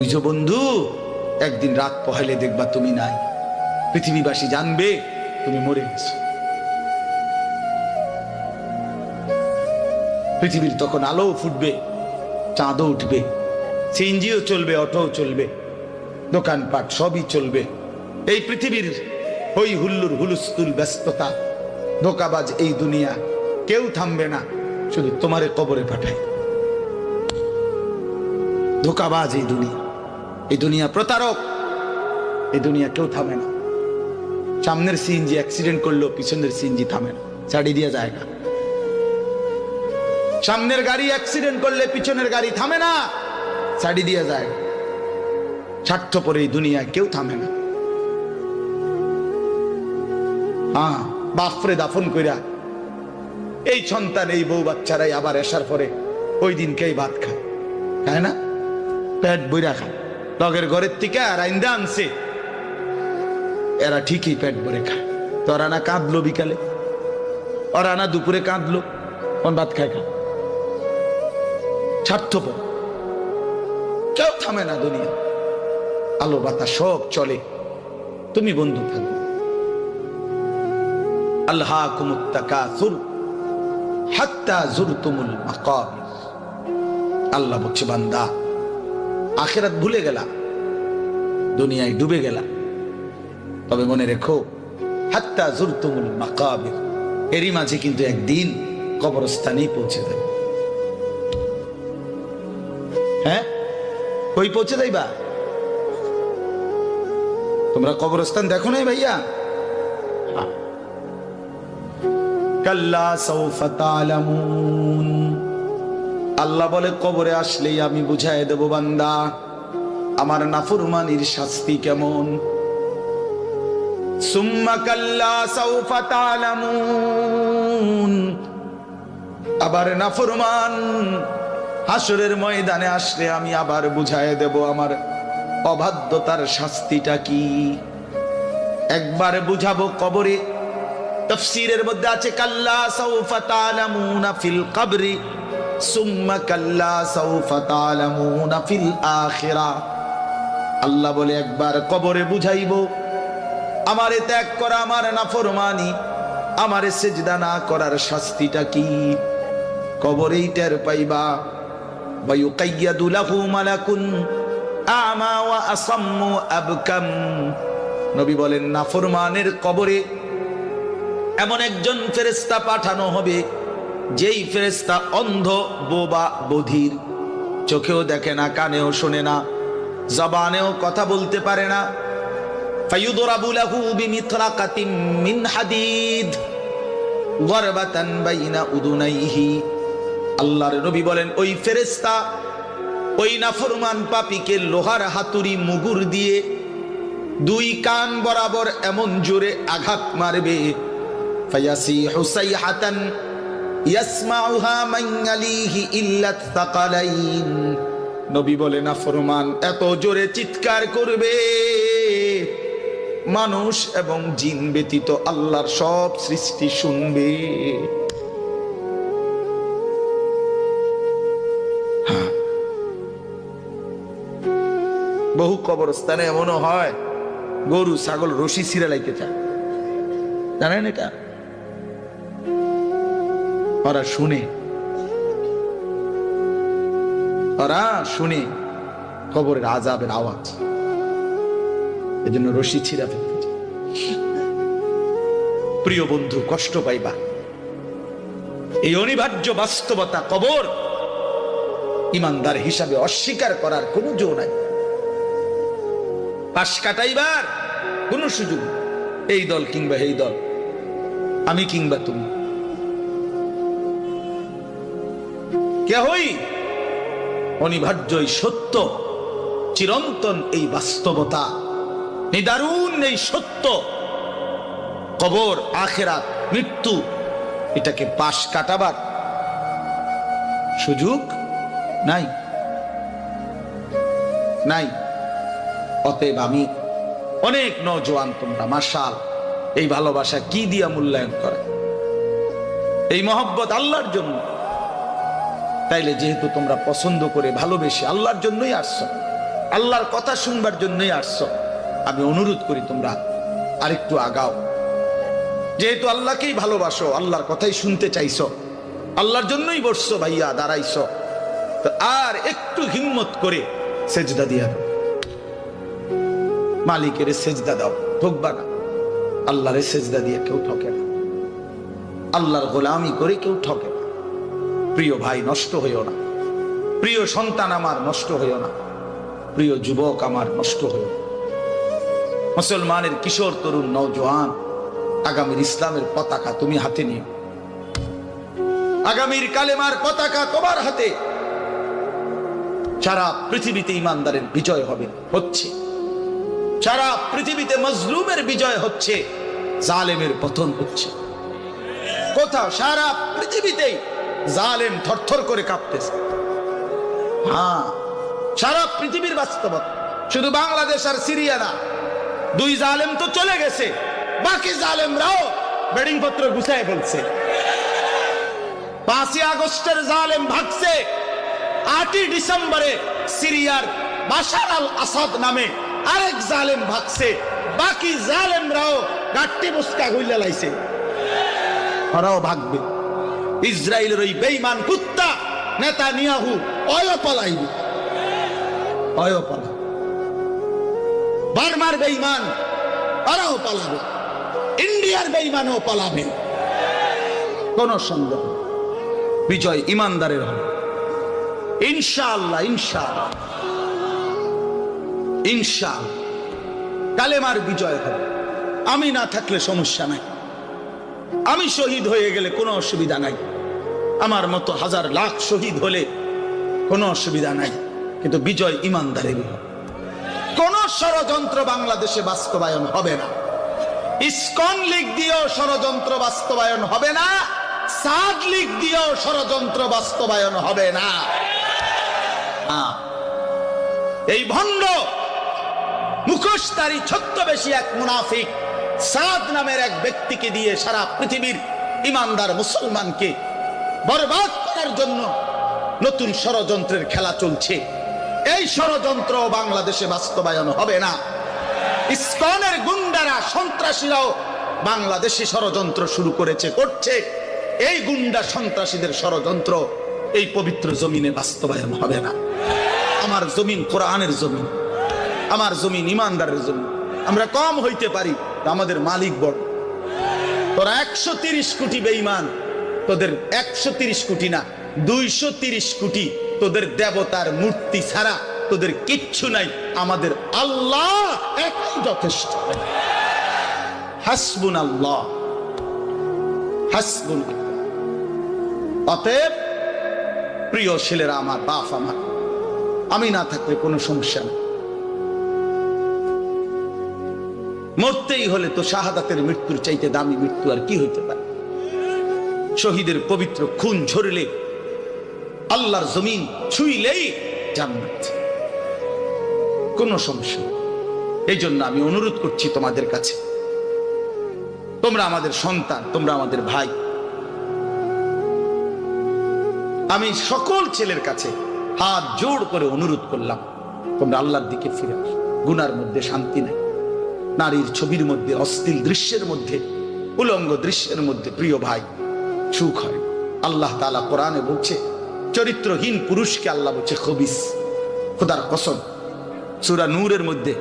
বুঝো বন্ধু, একদিন রাত পহেলে দেখবা তুমি নাই, পৃথিবীবাসী জানবে তুমি মরে গেছো। পৃথিবীর তখন আলো ফুটবে, চাঁদও উঠবে, সিএনজিও চলবে, অটোও চলবে, দোকানপাট সবই চলবে। এই পৃথিবীর হই হুল্লুর হুলুস্থুল ব্যস্ততা, ধোকাবাজ এই দুনিয়া, কেউ থামবে না, শুধু তোমারে কবরে পাঠায়। ধোকাবাজ এই দুনিয়া, এই দুনিয়া প্রতারক, এই দুনিয়া কেউ থামে না। সামনের সিএনজি অ্যাক্সিডেন্ট করলো, পিছনের সিএনজি থামে না, ছাড়ি দিয়ে যায় না। সামনের গাড়ি অ্যাক্সিডেন্ট করলে পিছনের গাড়ি থামে না, ছাড়ি দিয়ে যায়। স্বার্থপর এই দুনিয়ায় কেউ থামে না। হ্যাঁ, বাপরে দাফন কইরা এই সন্তান, এই বউ বাচ্চারাই আবার আসার পরে ওই দিনকেই ভাত খায়, খায় না? পেট বইরা খায়, লগের ঘরের থেকে আর আইন্দা আনছে, এরা ঠিকই পেট ভরে খায়। তো ওরা না কাঁদলো বিকালে, ওরা না দুপুরে কাঁদলো, কোন ভাত খায় খা। স্বার্থপর, কেউ থামে না দুনিয়া, আলো বাতাস সব চলে, তুমি বন্ধু থাকবে। আল্লাহকুমুত তাকাসুর হাত্তা যুরতুমুল মাকাবির। আল্লাহ বলছে, বান্দা আখিরাত ভুলে গেলা, দুনিয়ায় ডুবে গেলা, তবে মনে রেখো হাত্তা যুরতুমুল মাকাবির, এরই মাঝে কিন্তু একদিন কবরস্থানেই পৌঁছে যাবে। হ্যাঁ, কই পৌঁছে যাইবা? তোমরা কবরস্থান দেখো নাই ভাইয়া? কাল্লা সাউফা তা'লামুন। আল্লাহ বলে, কবরে আসলেই আমি বুঝাই দেব বান্দা আমার নাফরমানির শাস্তি কেমন। সুম্মা কাল্লা সাউফা তা'লামুন। আবার নাফরমান হাসরের ময়দানে আসলে আমি আবার বুঝাই দেব আমার অবাধ্যতার শাস্তিটা কি। একবার বুঝাবো কবরে। তাফসীরের মধ্যে আছে কাল্লা সাউফা তা'লামুনা ফিল কবরি সুম্মা কাল্লা সাউফা তা'লামুনা ফিল আখিরাহ। আল্লাহ বলে, একবার কবরে বুঝাইবো আমারে ত্যাগ করা, আমার নাফরমানি, আমারে সিজদা না করার শাস্তিটা কি। কবরেই টের পাইবা। ওয়া ইউকাইয়াদু লাহু মালাকুন আমা ওয়া আসাম্মু আবকাম। নবী বলেন, নাফরমানের কবরে এমন একজন ফেরেশতা পাঠানো হবে, যেই ফেরেশতা অন্ধ, বোবা, বধির, চোখেও দেখে না, কানেও শোনে না, জবানেও কথা বলতে পারে না। ফায়ুদরাবু লাহু বিমিতরাকাতিন মিন হাদিদ গরবাতান বাইনা উদুনাইহি। আল্লাহর নবী বলেন, ওই ফেরেশতা ওই নাফরমান পাপীকে লোহার হাতুড়ি মুগুর দিয়ে দুই কান বরাবর এমন জোরে আঘাত মারবে, ফায়াসিহু সাইহাতান ইয়াসমাউহা মান ইয়ালিহি ইল্লা তাকালাইন। নবী বলে, নাফরমান এত জোরে চিৎকার করবে, মানুষ এবং জিন ব্যতীত আল্লাহর সব সৃষ্টি শুনবে। বহু কবরস্থানে এমনও হয়, গরু ছাগল রশি ছিঁড়ে লাইতে চায়, জানেন এটা? ওরা শুনে, ওরা শুনে কবরের আযাবের আওয়াজ, এজন্য রশি ছিঁড়া ফেলতে চায়। প্রিয় বন্ধু, কষ্ট পাইবা, এই অনিবার্য বাস্তবতা কবর ইমানদার হিসাবে অস্বীকার করার কোনো জো নাই। পাশ কাটাইবার কোন সুযোগ, এই দল কিংবা এই দল, আমি কিংবা তুমি, কেহই অনিবার্য এই সত্য, চিরন্তন এই বাস্তবতা, নিদারুণ এই সত্য, কবর, আখিরাত, মৃত্যু, এটাকে পাশ কাটাবার সুযোগ নাই, নাই। অতএব আমি অনেক নওজোয়ান, তোমরা মাশাআল্লাহ এই ভালোবাসা কি দিয়া মূল্যায়ন করে, এই মহব্বত আল্লাহর জন্য। তাইলে যেহেতু তোমরা পছন্দ করে ভালোবেসে আল্লাহর জন্যই আসছো, আল্লাহর কথা শুনবার জন্যই আসছো। আমি অনুরোধ করি তোমরা আরেকটু আগাও। যেহেতু আল্লাহকেই ভালোবাসো, আল্লাহর কথাই শুনতে চাইছো, আল্লাহর জন্যই বসছো ভাইয়া, দাঁড়াইছো, তো আর একটু হিম্মত করে সেজদা দিয়া দাও, মালিকের সেজদা দাও, ঠকবা না। আল্লাহরে সেজদা দিয়ে কেউ ঠকে না, আল্লাহর গোলামি করে কেউ ঠকে না। প্রিয় ভাই নষ্ট হইও না, প্রিয় সন্তান আমার নষ্ট হইও না, প্রিয় যুবক আমার নষ্ট হইও না। মুসলমানের কিশোর তরুণ নওজোয়ান, আগামীর ইসলামের পতাকা তুমি হাতে নিও, আগামীর কালেমার পতাকা তোমার হাতে। সারা পৃথিবীতে ইমানদারের বিজয় হবে, হচ্ছে। সারা পৃথিবীতে মজলুমের বিজয় হচ্ছে, জালেমের পতন হচ্ছে। কোথাও সারা পৃথিবীতেই জালেম থরথর করে কাঁপতেছে। হ্যাঁ, সারা পৃথিবীর বাস্তবতা, শুধু বাংলাদেশ আর সিরিয়া না। দুই জালেম তো চলে গেছে, বাকি জালেমরাও বেডিং পত্র গুছায় ফেলছে। 5ই আগস্টের জালেম ভাগছে, 8ই ডিসেম্বরে সিরিয়ার বাশার আল আসাদ নামে আরেক জালেম ভাগছে। বাকি জালেমরাও গাট্টি মুস্কা গইলা লাইছে, ওরাও ভাগবে। ইসরায়েলের ওই বেঈমান কুত্তা নেতানিয়াহু অয় পালাইবে, অয় পালা। বার্মার বেঈমান ওরাও পালাবে, ইন্ডিয়ার বেঈমানও পালাবে। কোন সন্দেহ, বিজয় ইমানদারের হবে ইনশাআল্লাহ, ইনশাআল্লাহ, ইনশাআল্লাহ। কালেমার বিজয় হবে। আমি না থাকলে সমস্যা নাই, আমি শহীদ হয়ে গেলে কোনো অসুবিধা নাই, আমার মতো হাজার লাখ শহীদ হলে কোনো অসুবিধা নাই, কিন্তু বিজয় ইমানদারেরই হবে। কোন ষড়যন্ত্র বাংলাদেশে বাস্তবায়ন হবে না। ইসকন লীগ দিয়েও ষড়যন্ত্র বাস্তবায়ন হবে না, সাদ লীগ দিয়েও ষড়যন্ত্র বাস্তবায়ন হবে না। এই ভণ্ড মুখোশধারী ছদ্মবেশী এক মুনাফিক সাদ নামের এক ব্যক্তিকে দিয়ে সারা পৃথিবীর ইমানদার মুসলমানকে বরবাদ করার জন্য নতুন ষড়যন্ত্রের খেলা চলছে। এই ষড়যন্ত্র বাংলাদেশে বাস্তবায়ন হবে না। ইসকনের গুন্ডারা, সন্ত্রাসীরাও বাংলাদেশে ষড়যন্ত্র শুরু করেছে, করছে। এই গুন্ডা সন্ত্রাসীদের ষড়যন্ত্র এই পবিত্র জমিনে বাস্তবায়ন হবে না। আমার জমিন কোরআনের জমিন, আমার জমিন ইমানদারের জমিন। আমরা কম হইতে পারি, আমাদের মালিক বড়। তোরা 130 কোটি বেঈমান, তোদের 130 কোটি না 230 কোটি তোদের দেবতার মূর্তি ছাড়া তোদের কিচ্ছু নাই। আমাদের আল্লাহ একাই যথেষ্ট। হাসবুনাল্লাহ, হাসবুনাল্লাহ। অতএব প্রিয় ছেলেরা আমার, বাপ আমার, আমি না থাকলে কোনো সমস্যা নেই। মরতেই হলে তো শাহাদাতের মৃত্যুর চাইতে দামি মৃত্যু আর কি হইতে পারে। শহীদের পবিত্র খুন ঝরলে, আল্লাহর জমিন ছুঁইলেই জান্নাত, কোনো সমস্যা। এই জন্য আমি অনুরোধ করছি তোমাদের কাছে, তোমরা আমাদের সন্তান, তোমরা আমাদের ভাই। আমি সকল ছেলের কাছে হাত জোড় করে অনুরোধ করলাম, তোমরা আল্লাহর দিকে ফিরে আসো। গুনার মধ্যে শান্তি নাই, নারীর ছবির মধ্যে, অশ্লীল দৃশ্যের মধ্যে, উলঙ্গ দৃশ্যের মধ্যে প্রিয় ভাই সুখ হয়। আল্লাহ তাআলা কোরআনে বলছে, চরিত্রহীন পুরুষকে আল্লাহ বলছে খবিস। খোদার কসম, সূরা নূরের মধ্যে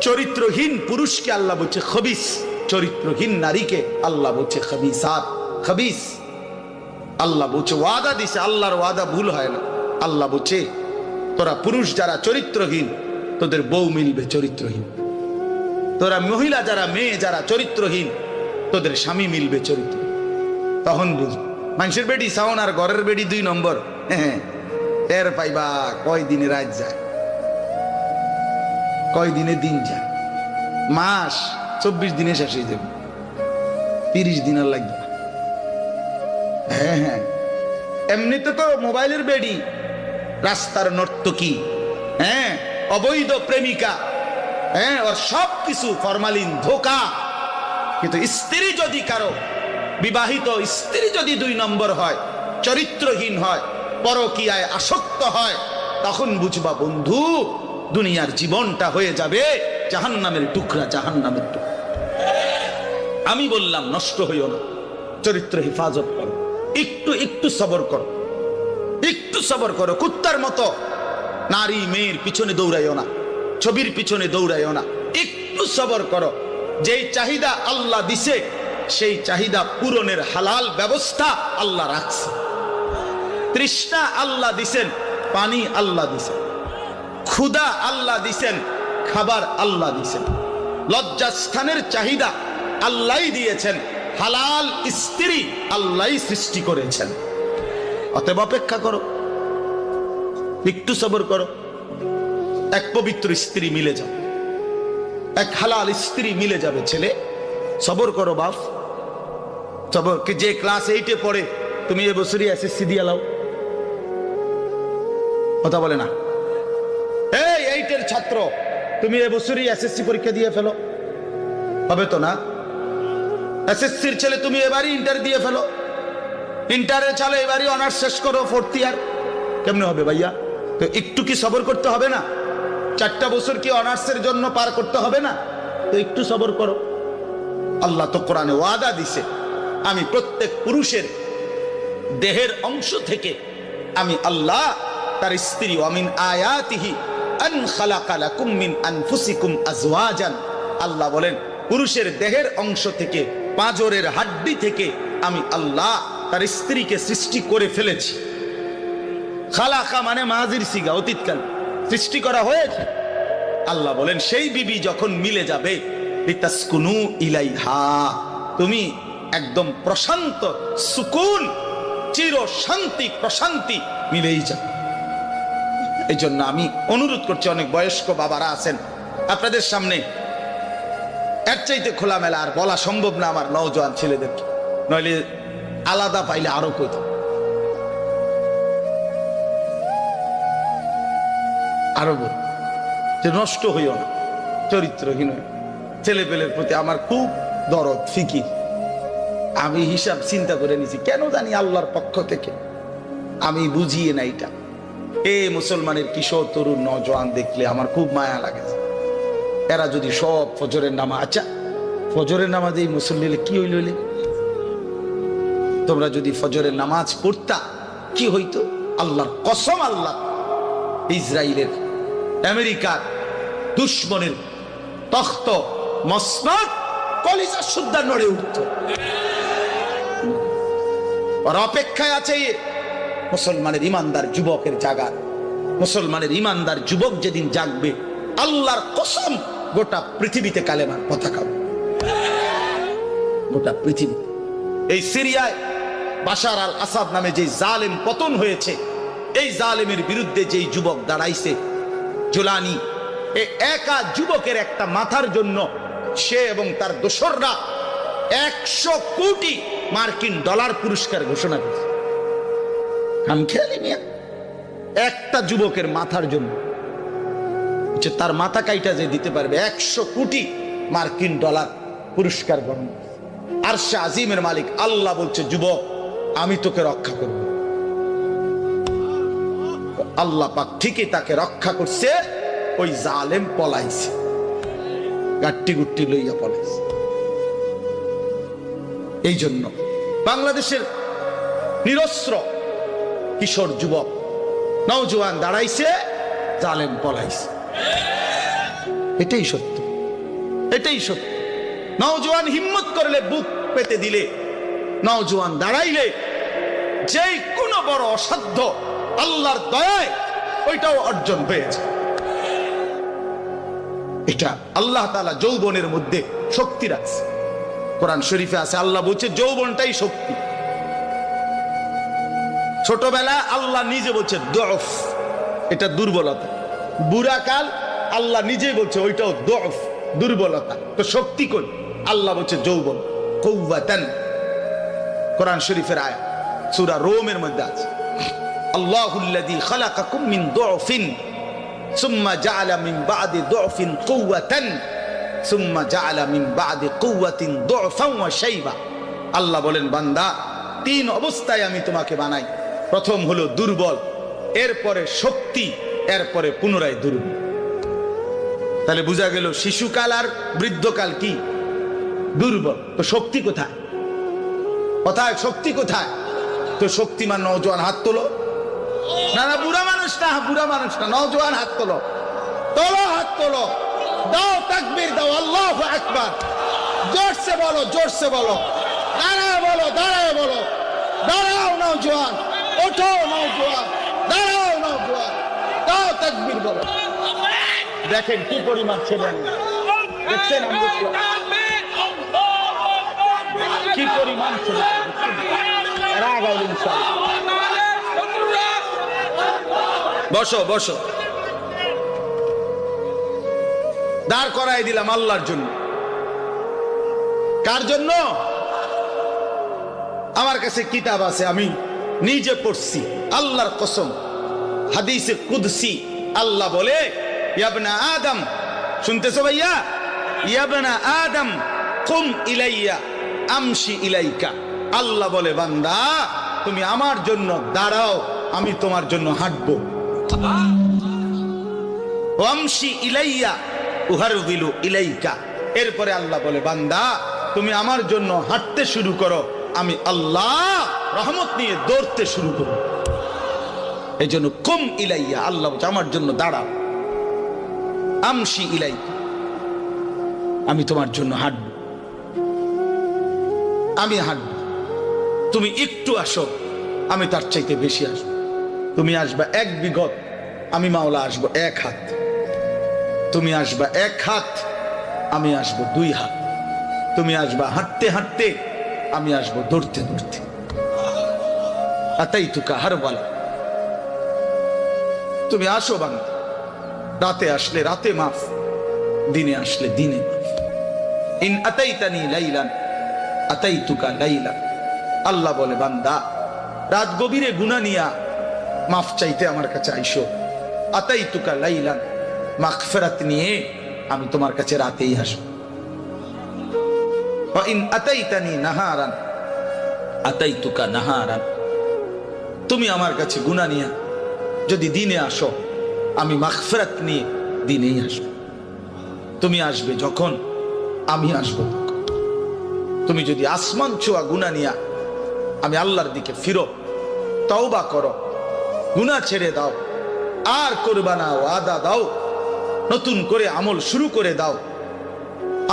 চরিত্রহীন পুরুষকে আল্লাহ বলছে খবিস, চরিত্রহীন নারীকে আল্লাহ বলছে খবিসাত, খবিস। আল্লাহ বলছে, ওয়াদা দিছে, আল্লাহর ওয়াদা ভুল হয় না। আল্লাহ বলছে, তোরা পুরুষ যারা চরিত্রহীন, তোদের বউ মিলবে চরিত্রহীন। তোরা মহিলা যারা, মেয়ে যারা চরিত্রহীন, তোদের স্বামী মিলবে চরিত্র। তখন বুঝ, মানুষের বেডি সাউন আর ঘরের বেডি 2 নম্বর। হ্যাঁ, টের পাইবা কয় দিনে রাত যায়, কয় দিনে দিন যায়। মাস 24 দিনে শেষ হয়ে যাবে, 30 দিন আর লাগবে। হ্যাঁ হ্যাঁ, এমনিতে তো মোবাইলের বেডি, রাস্তার নর্তকী, হ্যাঁ, অবৈধ প্রেমিকা, হ্যাঁ, ওর সব কিছু ফরমালিন, ধোকা। কিন্তু স্ত্রী যদি কারো, বিবাহিত স্ত্রী যদি 2 নম্বর হয়, চরিত্রহীন হয়, পরকীয়ায় আসক্ত হয়, তখন বুঝবা বন্ধু দুনিয়ার জীবনটা হয়ে যাবে জাহান্নামের টুকরা, জাহান্নামের টুকরা। আমি বললাম নষ্ট হইও না, চরিত্র হেফাজত করো, একটু একটু সবর করো, একটু সবর করো। কুত্তার মতো নারী মেয়ের পিছনে দৌড়াইও না, ছবির পিছনে দৌড়াইও না, একটু সবর করো। যেই চাহিদা আল্লাহ দিছে সেই চাহিদা পূরণের হালাল ব্যবস্থা আল্লাহ রাখছে। তৃষ্ণা আল্লাহ দিছেন, পানি আল্লাহ দিছেন, ক্ষুধা আল্লাহ দিছেন, খাবার আল্লাহ দিছেন। লজ্জাস্থানের চাহিদা আল্লাহই দিয়েছেন, হালাল স্ত্রী আল্লাহই সৃষ্টি করেছেন। অতএব অপেক্ষা করো, একটু সবর করো। এক পবিত্র স্ত্রী মিলে যাবে, এক হালাল স্ত্রী মিলে যাবে। ছেলে সবর করো বাপ, সবর। যে ক্লাস 8-এ পড়ে তুমি এবছরই এসএসসি দিয়ে লাও, কথা বলে না। এই 8-এর ছাত্র তুমি এবছরই এসএসসি পরীক্ষা দিয়ে ফেলো, হবে তো না? এসএসসির ছেলে তুমি এবারই ইন্টার দিয়ে ফেলো, ইন্টারের ছেলে এবারই অনার্স শেষ করো, 4th ইয়ার। কেমনে হবে ভাইয়া? তো একটু কি সবর করতে হবে না? 4টা বছর কি অনার্সের জন্য পার করতে হবে না? তো একটু সবর করো। আল্লাহ তো কোরআনে ওয়াদা দিছে, আমি প্রত্যেক পুরুষের দেহের অংশ থেকে আমি আল্লাহ তার স্ত্রী, ওয়ামিন আয়াতিহি আন খালাকা লাকুম মিন আনফুসিকুম আজওয়াজান। আল্লাহ বলেন পুরুষের দেহের অংশ থেকে, পাঁজরের হাড্ডি থেকে আমি আল্লাহ তার স্ত্রীকে সৃষ্টি করে ফেলেছি। খালাকা মানে মাজির সিগা, অতীতকাল সৃষ্টি করা হয়েছে। আল্লাহ বলেন সেই বিবি যখন মিলে যাবে, লিতাসকুনু ইলাইহা, তুমি একদম প্রশান্ত, সুকুন, চির শান্তি, প্রশান্তি মিলেই যাবে। এই জন্য আমি অনুরোধ করছি, অনেক বয়স্ক বাবারা আছেন আপনাদের সামনে, এর চাইতে খোলামেলা আর বলা সম্ভব না আমার নওজোয়ান ছেলেদেরকে, নইলে আলাদা পাইলে আরো কইতাম। আরো বল যে নষ্ট হইও না, চরিত্রহীন ছেলে পেলের প্রতি আমার খুব দরদ, ফিকির। আমি হিসাব চিন্তা করে নিছি, কেন জানি আল্লাহর পক্ষ থেকে আমি বুঝিয়ে না এটা। এ মুসলমানের কিশোর তরুণ নওজোয়ান দেখলে আমার খুব মায়া লাগে। এরা যদি সব ফজরের নামাজ, আচ্ছা ফজরের নামাজ এই মুসল্লি কি হইল? তোমরা যদি ফজরের নামাজ পড়তা কি হইতো? আল্লাহর কসম, আল্লাহ ইসরায়েলের, আমেরিকার দুশ্মনের তখ্ত মসনদ কলিজা সুদ্ধা নড়ে উঠত। আর অপেক্ষায় আছে মুসলমানের ইমানদার যুবকের জাগা। মুসলমানের ইমানদার যুবক যেদিন জাগবে, আল্লাহর কসম গোটা পৃথিবীতে কালেমার পতাকা, গোটা পৃথিবী। এই সিরিয়ায় বাশার আল আসাদ নামে যে জালেম পতন হয়েছে, এই জালেমের বিরুদ্ধে যেই যুবক দাঁড়াইছে, জুলানি, এই একা যুবকের একটা মাথার জন্য সে এবং তার দোসররা 100 কোটি মার্কিন ডলার পুরস্কার ঘোষণা করেছে। খামখেয়ালি মিয়া, একটা যুবকের মাথার জন্য তার মাথা কাইটা যে দিতে পারবে 100 কোটি মার্কিন ডলার পুরস্কার গ্রহণ। আরশে আজিমের মালিক আল্লাহ বলছে, যুবক আমি তোকে রক্ষা করব। আল্লাহ পাক ঠিকই তাকে রক্ষা করছে। ওই জালেম পলাইছে, গাট্টি গুট্টি লইয়া পলাইছে। এই জন্য বাংলাদেশের নিরস্ত্র কিশোর যুবক নওজোয়ান দাঁড়াইছে, জালেম পলাইছে। এটাই সত্য, এটাই সত্য। নওজোয়ান হিম্মত করলে, বুক পেতে দিলে, নওজোয়ান দাঁড়াইলে, যেই কোনো বড় অসাধ্য আল্লাহর দয়ায় ওইটাও অর্জন হয়েছে। এটা আল্লাহ তাআলা যৌবনের মধ্যে শক্তি রাখছে। কোরআন শরীফে আছে, আল্লাহ বলছে যৌবনটাই শক্তি। ছোটবেলা আল্লাহ নিজে বলছে দুফ, এটা দুর্বলতা। বুড়াকাল আল্লাহ নিজেই বলছে ওইটাও দুফ, দুর্বলতা। তো শক্তি কই? আল্লাহ বলছে যৌবন, কুওয়াতান। কোরআন শরীফের আয়াত সূরা রোমের মধ্যে আছে, আল্লাহুল্লাযী খালাকাকুম মিন দুফিন সুম্মা জাআলা মিন বা'দি দুফিন কুওয়াতান সুম্মা জাআলা মিন বা'দি কুওয়াতিন দুফান ওয়া শাইবা। আল্লাহ বলেন, বান্দা 3 অবস্থায় আমি তোমাকে বানাই। প্রথম হলো দুর্বল, এরপরে শক্তি, এরপরে পুনরায় দুর্বল। তাহলে বোঝা গেল শিশুকাল আর বৃদ্ধকাল কি দুর্বল। তো শক্তি কোথায়? কোথায় শক্তি কোথায়? তো শক্তিমান নওজোয়ান হাত তোলো। না না, বুড়া মানুষ না, বুড়া মানুষ না, নওজোয়ান হাত তোলো, তোলো হাত তোলো, দাও তাকবীর দাও, আল্লাহু আকবার, জোরসে বলো, জোরসে বলো, দাঁড়াও বলো, দাঁড়াও বলো, দাঁড়াও নওজোয়ান, ওঠো নওজোয়ান, দাঁড়াও নওজোয়ান, দাও তাকবীর বলো। দেখেন কি পরিমাণ ছেলে, দেখছেন কি পরিমাণ ছেলে। বসো বসো, দাঁড় করাই দিলাম আল্লাহর জন্য। কার জন্য? আমার কাছে কিতাব আছে, আমি নিজে পড়ছি, আল্লাহর কসম, হাদিসে কুদসি। আল্লাহ বলে, ইয়াবনা আদম, শুনতেছো ভাইয়া? ইয়াবনা আদম কুম ইলাইয়া আমশি ইলাইকা। আল্লাহ বলে, বান্দা তুমি আমার জন্য দাঁড়াও, আমি তোমার জন্য হাঁটবো। আমশি ইলাইয়া উহারবিলু ইলাইকা। এরপরে আল্লাহ বলে, বান্দা তুমি আমার জন্য হাঁটতে শুরু করো, আমি আল্লাহ রহমত নিয়ে দৌড়তে শুরু করব। এই জন্য কুম ইলাইয়া, আল্লাহ আমার জন্য দাঁড়াও, আমশি ইলাইকা, আমি তোমার জন্য হাঁটব, আমি হাঁটব। তুমি একটু আসো, আমি তার চাইতে বেশি আসবো। তুমি আসবা এক বিঘত, আমি মাওলা আসবো এক হাত। তুমি আসবা এক হাত, আমি আসবো দুই হাত। তুমি আসবা হাঁটতে হাঁটতে, আমি আসবো দৌড়তে দৌড়তে। আতাই তুকা হারবালা, তুমি আসো বান্দা। রাতে আসলে রাতে মাফ, দিনে আসলে দিনে মাফ। ইন আতাইতানি লাইলান আতাইতুকা লাইলা। আল্লাহ বলে, বান্দা রাত গভীরে গুনাহ নিয়া মাফ চাইতে আমার কাছে আইসো। আতাইতুকা লাইলান, মাগফিরাত নিয়ে আমি তোমার কাছে রাতেই আসবো। ওয়া ইন আতাইতানি নাহারান আতাইতুকা নাহারান। তুমি আমার কাছে গুনাহ নিয়া যদি দিনে আসো, আমি মাগফিরাত নিয়ে দিনেই আসবো। তুমি আসবে যখন, আমি আসবো তখন। তুমি যদি আসমান ছোঁয়া গুনাহ নিয়া আমি আল্লাহর দিকে ফিরো, তওবা করো, গুনাহ ছেড়ে দাও, আর করবা না, ওয়াদা দাও, নতুন করে আমল শুরু করে দাও,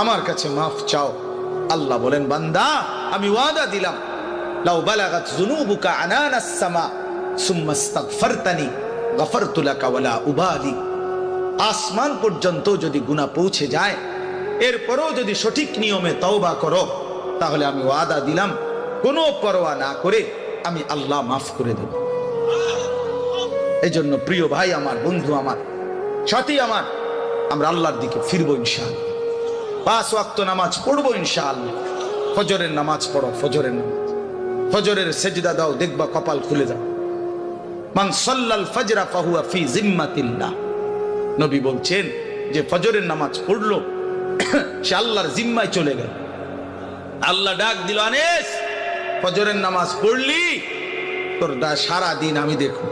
আমার কাছে মাফ চাও। আল্লাহ বলেন, বান্দা আমি ওয়াদা দিলাম, লাউ বালাগাত যুনুবুকা আনানাস সামা সুম্মা ইস্তাগফারতানি গফারতু লাকা ওয়ালা উবালি। আসমান পর্যন্ত যদি গুনাহ পৌঁছে যায়, এরপরও যদি সঠিক নিয়মে তওবা করো, তাহলে আমি ওয়াদা দিলাম, কোনো পরোয়া না করে আমি আল্লাহ মাফ করে দেব। এই জন্য প্রিয় ভাই আমার, বন্ধু আমার, সাথী আমার, আমরা আল্লাহর দিকে ফিরবো ইনশাআল্লাহ। 5 ওয়াক্ত নামাজ পড়বো ইনশাআল্লাহ। ফজরের নামাজ পড়ো, ফজরের নামাজ, ফজরের সেজদা দাও, দেখবা কপাল খুলে যাবে। মান সাল্লাল ফজরা ফাহুয়া ফি জিম্মাতিল্লাহ। নবী বলছেন যে ফজরের নামাজ পড়লো, সে আল্লাহর জিম্মায় চলে গেল। আল্লাহ ডাক দিল, আনিস ফজরের নামাজ পড়লি, তোর সারা দিন আমি দেখো।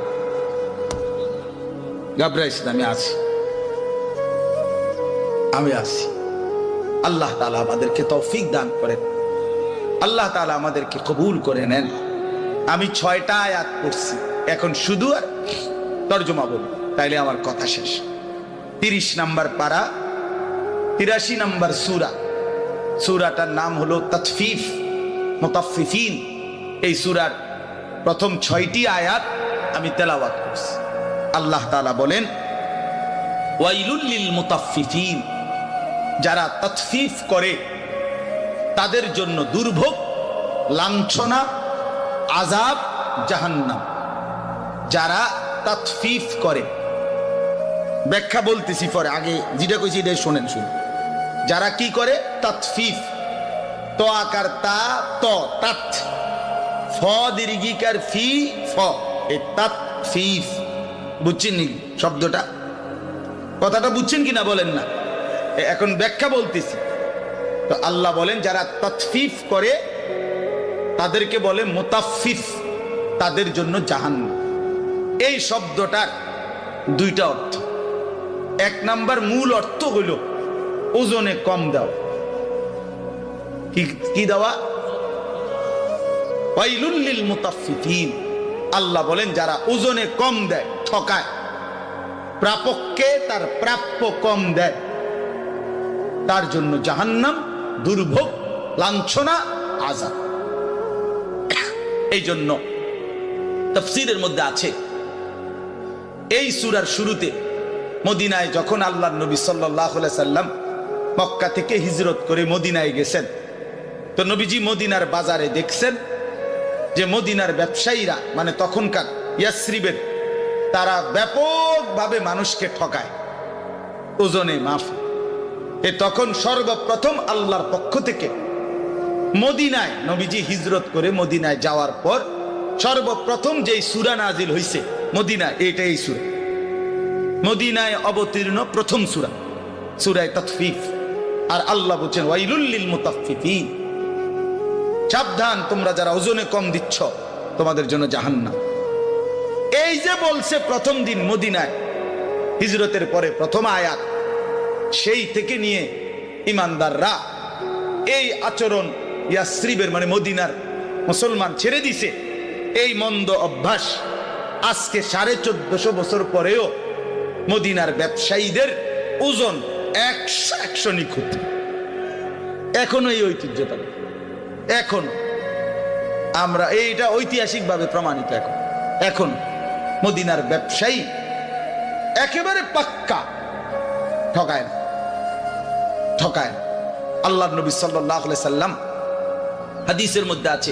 ঘাবড়াইস না, আমি আছি, আমি আছি। আল্লাহ তাআলা আমাদেরকে তৌফিক দান করেন, আল্লাহ তাআলা আমাদেরকে কবুল করে নেন। আমি 6টা আয়াত পড়ছি, এখন শুধু আর তরজমা বলব, তাইলে আমার কথা শেষ। 30 নম্বর পারা, 83 নম্বর সূরা। সূরাটার নাম হলো তাতফিফ, মুতাফফিফিন। এই সূরার প্রথম 6টি আয়াত আমি তেলাওয়াত করছি। আল্লাহ তাআলা বলেন, ওয়াইলুল লিল মুতাফফিফিন, যারা তাতফিফ করে তাদের জন্য দুর্ভোগ, লাঞ্ছনা, আযাব, জাহান্নাম। যারা তাতফিফ করে, ব্যাখ্যা বলতেছি পরে, আগে যেটা কইছি এটা শোনেন শুনুন। যারা কি করে? তাতফিফ, তো আকার তা, ত তাত, ফ দীর্ঘিকার ফি, ফ, এই তাতফিফ। বুঝছেন নি শব্দটা? কথাটা বুঝছেন কিনা বলেন না? এখন ব্যাখ্যা বলতেছি। তো আল্লাহ বলেন, যারা তাতফিফ করে তাদেরকে বলে মুতাফফিফ, তাদের জন্য জাহান্নাম। এই শব্দটার দুইটা অর্থ। এক নাম্বার মূল অর্থ হইল ওজনে কম দাও। কি দেওয়া? ওয়াইলুল লিল মুতাফফিফিন। আল্লাহ বলেন যারা ওজনে কম দেয়, ঠকায়, প্রাপককে তার প্রাপ্য কম দেয়, তার জন্য জাহান্নাম, দুর্ভোগ, লাঞ্ছনা, আযাব। এই জন্য তাফসীরের মধ্যে আছে এই সূরার শুরুতে মদিনায় যখন আল্লাহর নবী সাল্লাল্লাহু আলাইহি সাল্লাম মক্কা থেকে হিজরত করে মদিনায় গেছেন, তো নবীজি মদিনার বাজারে দেখছেন যে মদিনার ব্যবসায়ীরা, মানে তখনকার ইয়াসরিবের, তারা ব্যাপকভাবে মানুষকে ঠকায় ওজনে মাফ। তখন সর্বপ্রথম আল্লাহর পক্ষ থেকে মদিনায় নবীজি হিজরত করে মদিনায় যাওয়ার পর সর্বপ্রথম যেই সূরা নাজিল হইছে মদিনায়, এটাই সূরা, মদিনায় অবতীর্ণ প্রথম সূরা, সূরা তাতফিফ। আর আল্লাহ বলেন ওয়াইলুল লিল মুতাফফিফিন, সাবধান তোমরা যারা ওজনে কম দিচ্ছ, তোমাদের জন্য জাহান্নাম। এই যে বলছে প্রথম দিন মদিনায় হিজরতের পরে প্রথম আয়াত, সেই থেকে নিয়ে ইমানদাররা এই আচরণ ইয়াসরিবের মানে মদিনার মুসলমান ছেড়ে দিছে। এই মন্দ অভ্যাস আজকে 1450 বছর পরেও মদিনার ব্যবসায়ীদের ওজন 100 নিখুঁত, এখনো এই ঐতিহ্যটা, এখন আমরা এইটা ঐতিহাসিকভাবে প্রমাণিত। এখন মদিনার ব্যবসায়ী একেবারে পাক্কা ঠকায় না, ঠকায় না। আল্লাহর নবী সাল্লাল্লাহু আলাইহি সাল্লাম হাদিসের মধ্যে আছে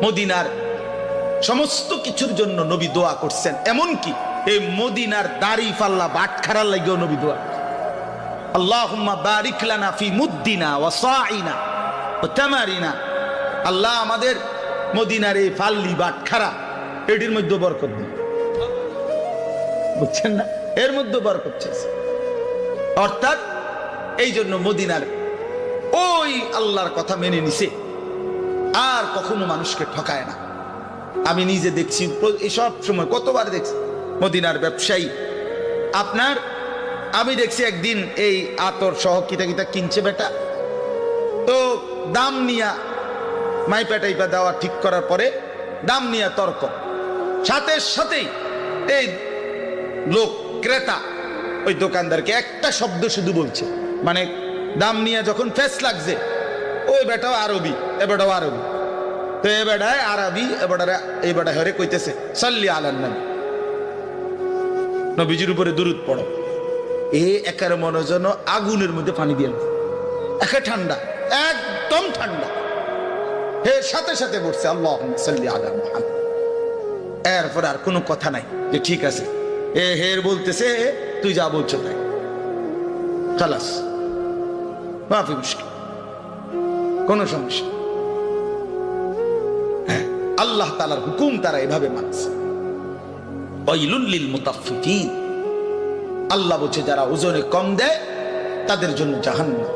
মদিনার সমস্ত কিছুর জন্য নবী দোয়া করছেন, এমনকি এই মদিনার দাড়ি পাল্লা বাটখারার লাগেও নবী দোয়া, আল্লাহুম্মা বারিক লানা ফি মুদ্দিনা ওয়া সাইনা ওয়া তামারিনা। আল্লাহ আমাদের মদিনার এই ফাল্লি বাটখারা এটির মধ্যে বরকত দিন, বুঝছেন না, এর মধ্যে বরকত চাইছে। অর্থাৎ এই জন্য মদিনার ওই আল্লাহর কথা মেনে নিছে, আর কখনো মানুষকে ঠকায় না। আমি নিজে দেখছি, সব সময় কতবার দেখছি মদিনার ব্যবসায়ী আপনার, আমি দেখছি একদিন এই আতর সহ কিতা কিতা কিনছে বেটা, তো দাম নিয়া মাইপা টাইপা দেওয়া ঠিক করার পরে দাম নিয়া তর্ক, সাথে সাথেই এই লোক ক্রেতা ওই দোকানদারকে একটা শব্দ শুধু বলছে, মানে দাম নিয়ে যখন ফেস লাগছে, ওই বেটাও আরবি, এ বেটাও আরবি, তো এ বেটায় আরবি, এই বেটা হরে কইতেছে সাল্লি আলান নবী, নবীজির উপরে দুরূদ পড়ো। এ একের মনে যেন আগুনের মধ্যে পানি দিয়ে, একে ঠান্ডা, একদম ঠান্ডা, হে সাথে সাথে বলছে আল্লাহুম্মা সাল্লি আলা মুহাম্মদ। এরপর আর কোনো কথা নাই যে ঠিক আছে, এ হের বলতেছে তুই যা বলছো তাই, খালাস, মাফি মুশকিল, কোনো সমস্যা। আল্লাহ তাআলার হুকুম তারা এভাবে মানছে। ওয়াইলুল লিল মুতাফফিফিন, আল্লাহ বলছে যারা ওজনে কম দেয় তাদের জন্য জাহান্নাম।